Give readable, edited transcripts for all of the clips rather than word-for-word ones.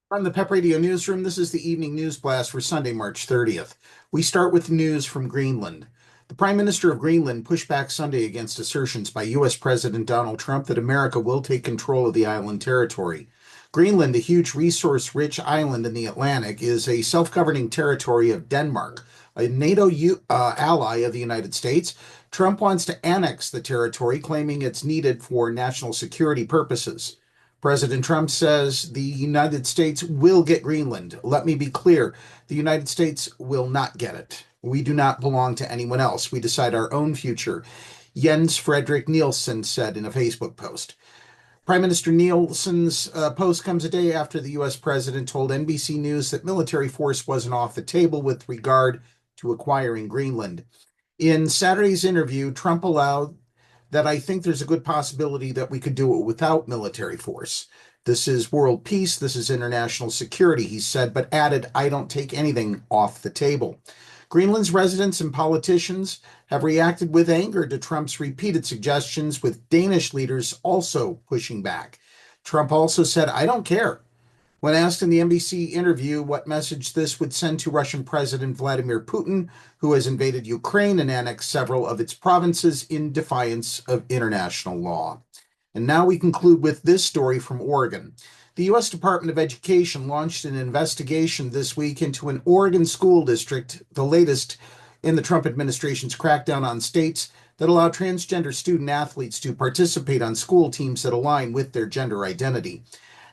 From the PEP Radio Newsroom, this is the evening news blast for Sunday, March 30th. We start with news from Greenland. The Prime Minister of Greenland pushed back Sunday against assertions by U.S. President Donald Trump that America will take control of the island territory. Greenland, a huge resource-rich island in the Atlantic, is a self-governing territory of Denmark, a NATO ally of the United States. Trump wants to annex the territory, claiming it's needed for national security purposes. President Trump says the United States will get Greenland. Let me be clear, the United States will not get it. We do not belong to anyone else. We decide our own future, Jens Frederick Nielsen said in a Facebook post. Prime Minister Nielsen's post comes a day after the U.S. president told NBC News that military force wasn't off the table with regard to acquiring Greenland. In Saturday's interview, Trump allowed that I think there's a good possibility that we could do it without military force. This is world peace. This is international security, he said, but added, I don't take anything off the table. Greenland's residents and politicians have reacted with anger to Trump's repeated suggestions, with Danish leaders also pushing back. Trump also said, I don't care. When asked in the NBC interview what message this would send to Russian President Vladimir Putin, who has invaded Ukraine and annexed several of its provinces in defiance of international law. And now we conclude with this story from Oregon. The U.S. Department of Education launched an investigation this week into an Oregon school district, the latest in the Trump administration's crackdown on states that allow transgender student athletes to participate on school teams that align with their gender identity.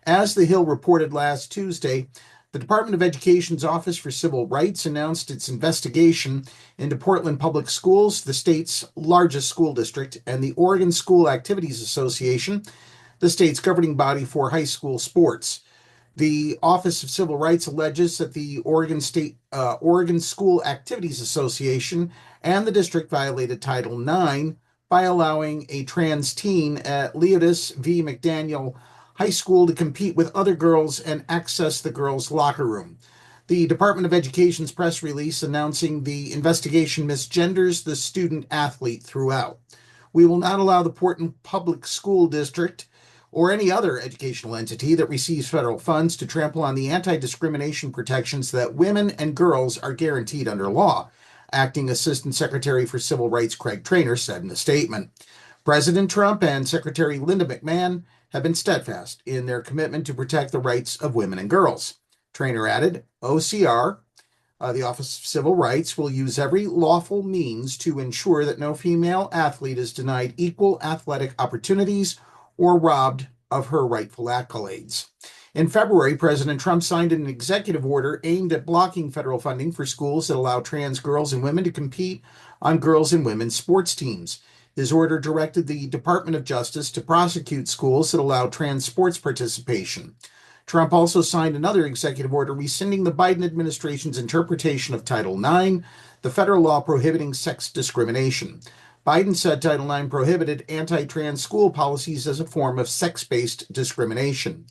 As The Hill reported last Tuesday, the Department of Education's Office for Civil Rights announced its investigation into Portland Public Schools, the state's largest school district, and the Oregon School Activities Association, the state's governing body for high school sports. The Office of Civil Rights alleges that the Oregon School Activities Association and the district violated Title IX by allowing a trans teen at Leodis V. McDaniel High School to compete with other girls and access the girls' locker room. The Department of Education's press release announcing the investigation misgenders the student athlete throughout. We will not allow the Portland Public School District or any other educational entity that receives federal funds to trample on the anti-discrimination protections that women and girls are guaranteed under law, Acting Assistant Secretary for Civil Rights Craig Traynor said in a statement. President Trump and Secretary Linda McMahon have been steadfast in their commitment to protect the rights of women and girls. Traynor added, OCR, the Office of Civil Rights, will use every lawful means to ensure that no female athlete is denied equal athletic opportunities or robbed of her rightful accolades. In February, President Trump signed an executive order aimed at blocking federal funding for schools that allow trans girls and women to compete on girls and women's sports teams. His order directed the Department of Justice to prosecute schools that allow trans sports participation. Trump also signed another executive order rescinding the Biden administration's interpretation of Title IX, the federal law prohibiting sex discrimination. Biden said Title IX prohibited anti-trans school policies as a form of sex-based discrimination.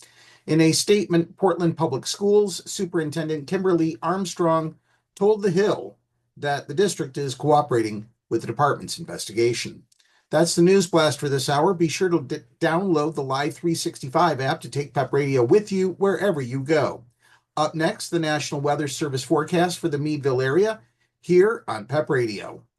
In a statement, Portland Public Schools Superintendent Kimberly Armstrong told The Hill that the district is cooperating with the department's investigation. That's the news blast for this hour. Be sure to download the Live 365 app to take PEP Radio with you wherever you go. Up next, the National Weather Service forecast for the Meadville area here on PEP Radio.